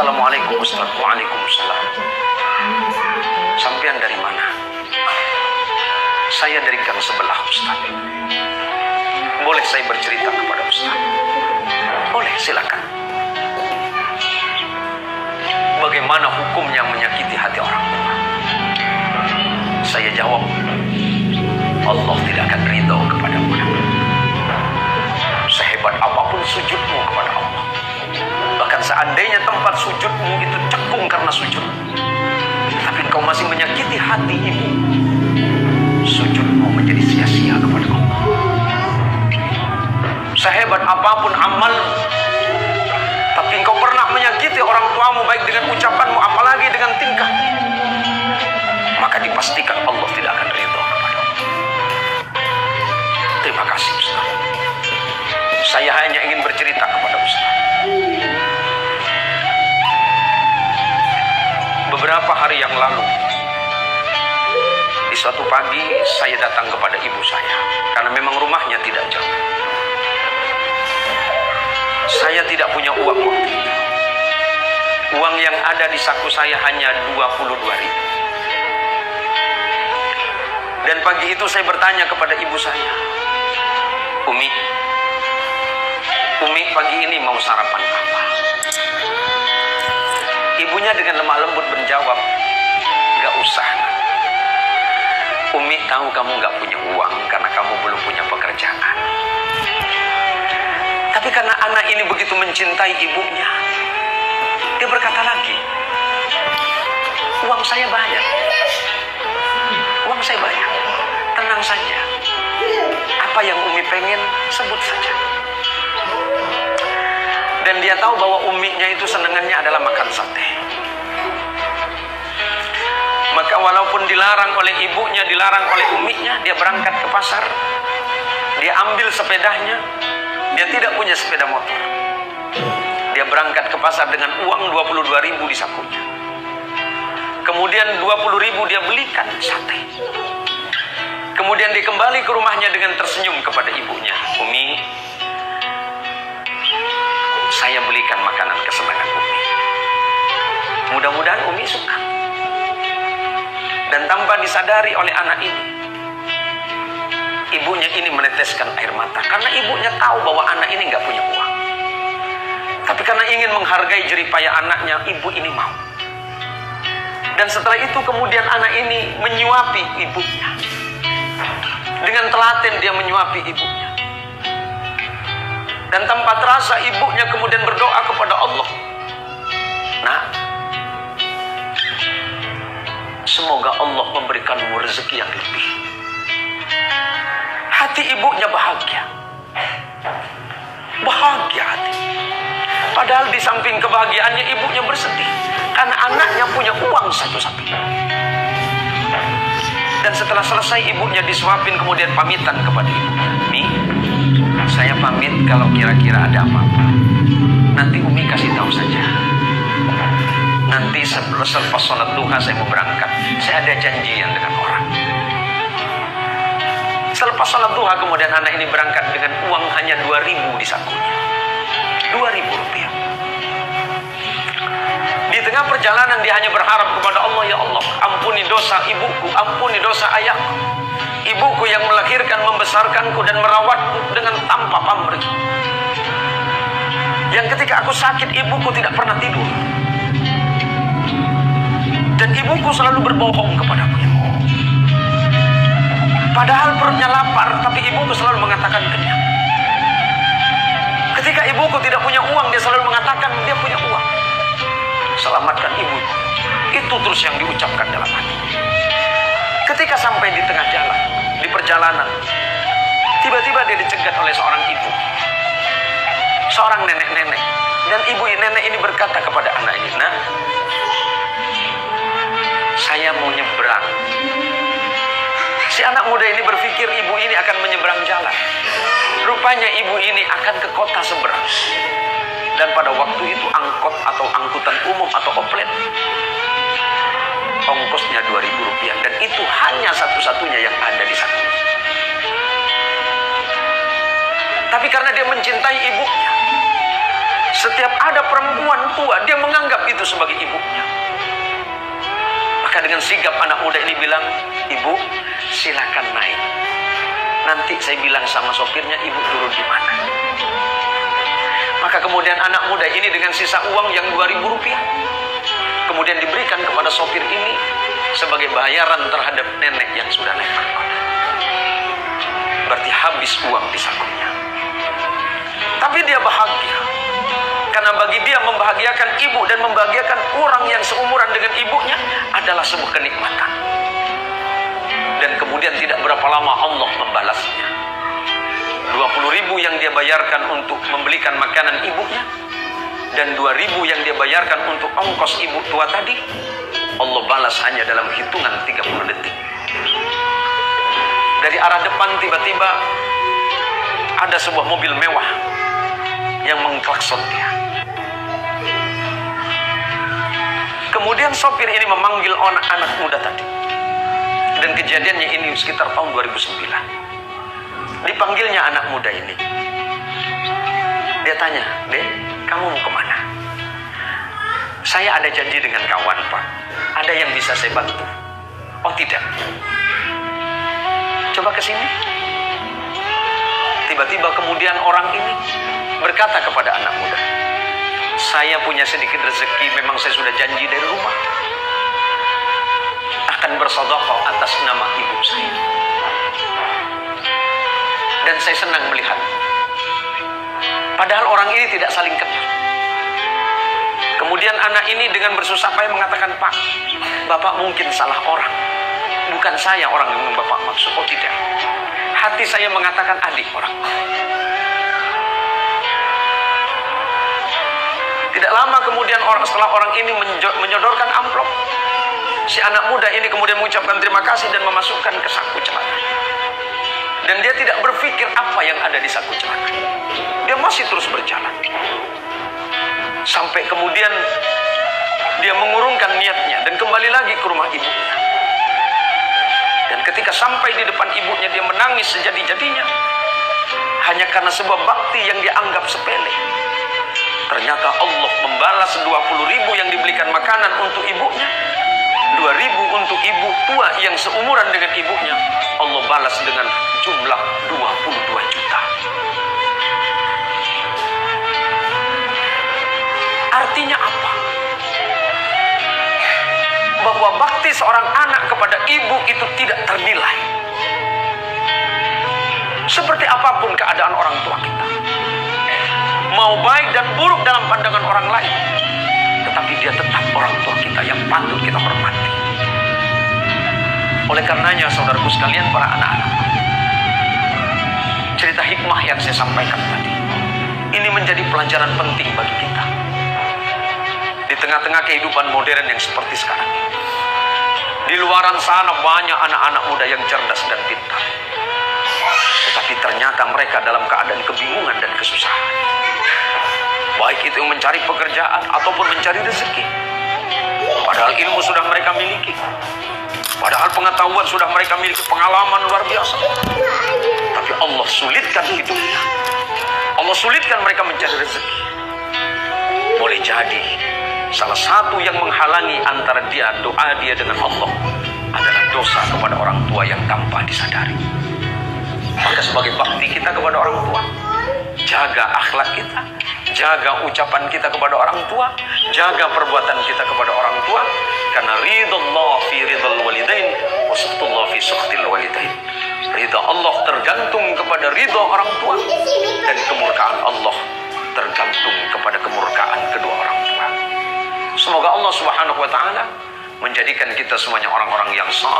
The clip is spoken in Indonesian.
Assalamualaikum Ustaz. Waalaikumsalam. Sampean dari mana? Saya dari gang sebelah Ustaz. Boleh saya bercerita kepada Ustaz? Boleh, silakan. Bagaimana hukumnya menyakiti hati orang tua? Saya jawab, Allah tidak akan ridho kepadamu. Sehebat apapun sujudmu kepada Allah, bahkan seandainya tempat sujudmu itu cekung karena sujud, tapi engkau masih menyakiti hati ibu, sujudmu menjadi sia-sia kepada Allah. Sehebat apapun amalmu, tapi engkau pernah menyakiti orang tuamu, baik dengan ucapanmu apalagi dengan tingkah, maka dipastikan Allah tidak akan ridho kepadamu. Terima kasih Ustaz. Saya hanya ingin bercerita kepada Ustaz. Beberapa hari yang lalu, di suatu pagi saya datang kepada ibu saya, karena memang rumahnya tidak jauh. Saya tidak punya uang waktu itu. Uang yang ada di saku saya hanya 22.000. Dan pagi itu saya bertanya kepada ibu saya, Umi pagi ini mau sarapan apa? Ibunya dengan lemah lembut menjawab, gak usah. Umi tahu kamu gak punya uang karena kamu belum punya pekerjaan. Tapi karena anak ini begitu mencintai ibunya, dia berkata lagi, uang saya banyak. Uang saya banyak. Tenang saja. Apa yang Umi pengen, sebut saja. Dan dia tahu bahwa uminya itu senangannya adalah makan sate. Maka walaupun dilarang oleh ibunya, dilarang oleh uminya, dia berangkat ke pasar. Dia ambil sepedanya. Dia tidak punya sepeda motor. Dia berangkat ke pasar dengan uang 22.000 di sakunya. Kemudian 20.000 dia belikan sate. Kemudian dia kembali ke rumahnya dengan tersenyum kepada ibunya. Umi, saya belikan makanan kesenangan Umi. Mudah-mudahan Umi suka. Dan tanpa disadari oleh anak ini, ibunya ini meneteskan air mata. Karena ibunya tahu bahwa anak ini gak punya uang. Tapi karena ingin menghargai jeripaya anaknya, ibu ini mau. Dan setelah itu kemudian anak ini menyuapi ibunya. Dengan telaten dia menyuapi ibunya. Dan tanpa terasa ibunya kemudian berdoa kepada Allah, Nak, semoga Allah memberikanmu rezeki yang lebih. Hati ibunya bahagia. Bahagia hati. Padahal di samping kebahagiaannya ibunya bersedih karena anaknya punya uang satu-satunya. Dan setelah selesai ibunya disuapin, kemudian pamitan kepada ibunya. Mi, saya pamit kalau kira-kira ada apa-apa. Nanti Umi kasih tahu saja. Nanti selepas sholat duha saya mau berangkat. Saya ada janjian dengan orang. Selepas sholat duha kemudian anak ini berangkat dengan uang hanya 2.000 di sakunya. 2.000 rupiah. Di tengah perjalanan dia hanya berharap kepada Allah, ya Allah, ampuni dosa ibuku, ampuni dosa ayahku. Ibuku yang melahirkan, membesarkanku dan merawatku dengan tanpa pamrih. Yang ketika aku sakit, ibuku tidak pernah tidur. Dan ibuku selalu berbohong kepadaku. Padahal perutnya lapar, tapi ibuku selalu mengatakan kenyang. Ketika ibuku tidak punya uang, dia selalu mengatakan dia punya uang. Selamatkan ibu. Itu terus yang diucapkan dalam hati. Ketika sampai di tengah jalan, di perjalanan, tiba-tiba dia dicegat oleh seorang ibu, seorang nenek-nenek. Dan ibu nenek ini berkata kepada anak ini, Nak, saya mau nyebrang. Si anak muda ini berpikir ibu ini akan menyeberang jalan. Rupanya ibu ini akan ke kota seberang. Dan pada waktu itu angkot atau angkutan umum atau oplet, ongkosnya 2.000 rupiah. Dan itu hanya satu-satunya yang ada di sana. Tapi karena dia mencintai ibunya, Setiap ada perempuan tua, dia menganggap itu sebagai ibunya. Maka dengan sigap anak muda ini bilang, "Ibu, silakan naik. Nanti saya bilang sama sopirnya ibu turun di mana." Maka kemudian anak muda ini dengan sisa uang yang 2.000 rupiah kemudian diberikan kepada sopir ini sebagai bayaran terhadap nenek yang sudah lemah. Berarti habis uang di sakunya. Tapi dia bahagia, karena bagi dia membahagiakan ibu dan membahagiakan orang yang seumuran dengan ibunya adalah sebuah kenikmatan. Dan kemudian tidak berapa lama Allah membalasnya. 20.000 yang dia bayarkan untuk membelikan makanan ibunya, dan 2.000 yang dia bayarkan untuk ongkos ibu tua tadi, Allah balas hanya dalam hitungan 30 detik. Dari arah depan tiba-tiba ada sebuah mobil mewah yang mengklakson dia. Kemudian sopir ini memanggil anak muda tadi. Dan kejadiannya ini sekitar tahun 2009. Dipanggilnya anak muda ini. Dia tanya, "Dek, kamu mau kemana?" "Saya ada janji dengan kawan, Pak. Ada yang bisa saya bantu." "Oh tidak. Coba ke sini." Tiba-tiba kemudian orang ini berkata kepada anak muda, "Saya punya sedikit rezeki, memang saya sudah janji dari rumah akan bersedekah atas nama ibu saya. Dan saya senang melihat." Padahal orang ini tidak saling kenal. Kemudian anak ini dengan bersusah payah mengatakan, "Pak, Bapak mungkin salah orang. Bukan saya orang yang Bapak maksud." "Oh tidak. Hati saya mengatakan adik orang." Tidak lama kemudian setelah orang ini menyodorkan amplop, si anak muda ini kemudian mengucapkan terima kasih dan memasukkan ke saku celana. Dan dia tidak berpikir apa yang ada di saku celana. Dia masih terus berjalan. Sampai kemudian dia mengurungkan niatnya dan kembali lagi ke rumah ibunya. Dan ketika sampai di depan ibunya, dia menangis sejadi-jadinya. Hanya karena sebuah bakti yang dia anggap sepele. Ternyata Allah membalas 20.000 yang dibelikan makanan untuk ibunya, 2.000 untuk ibu tua yang seumuran dengan ibunya. Allah balas dengan jumlah 22 juta. Artinya apa? Bahwa bakti seorang anak kepada ibu itu tidak ternilai. Seperti apapun keadaan orang tua kita, mau baik dan buruk dalam pandangan orang lain, tetapi dia tetap orang tua kita yang patut kita hormati. Oleh karenanya, saudaraku sekalian, para anak-anak, cerita hikmah yang saya sampaikan tadi, ini menjadi pelajaran penting bagi kita. Di tengah-tengah kehidupan modern yang seperti sekarang ini, di luaran sana banyak anak-anak muda yang cerdas dan pintar. Tetapi ternyata mereka dalam keadaan kebingungan dan kesusahan. Baik itu yang mencari pekerjaan ataupun mencari rezeki. Padahal ilmu sudah mereka miliki. Padahal pengetahuan sudah mereka miliki, pengalaman luar biasa. Tapi Allah sulitkan hidupnya. Allah sulitkan mereka mencari rezeki. Boleh jadi salah satu yang menghalangi antara doa dia dengan Allah adalah dosa kepada orang tua yang tanpa disadari. Maka sebagai bakti kita kepada orang tua, jaga akhlak kita, jaga ucapan kita kepada orang tua, jaga perbuatan kita kepada orang tua, karena ridallah fi ridal walidain wa sakhtullah fi sakhtil walidain. Ridha Allah tergantung kepada ridha orang tua, dan kemurkaan Allah tergantung kepada kemurkaan kedua orang tua. Semoga Allah Subhanahu wa taala menjadikan kita semuanya orang-orang yang saleh.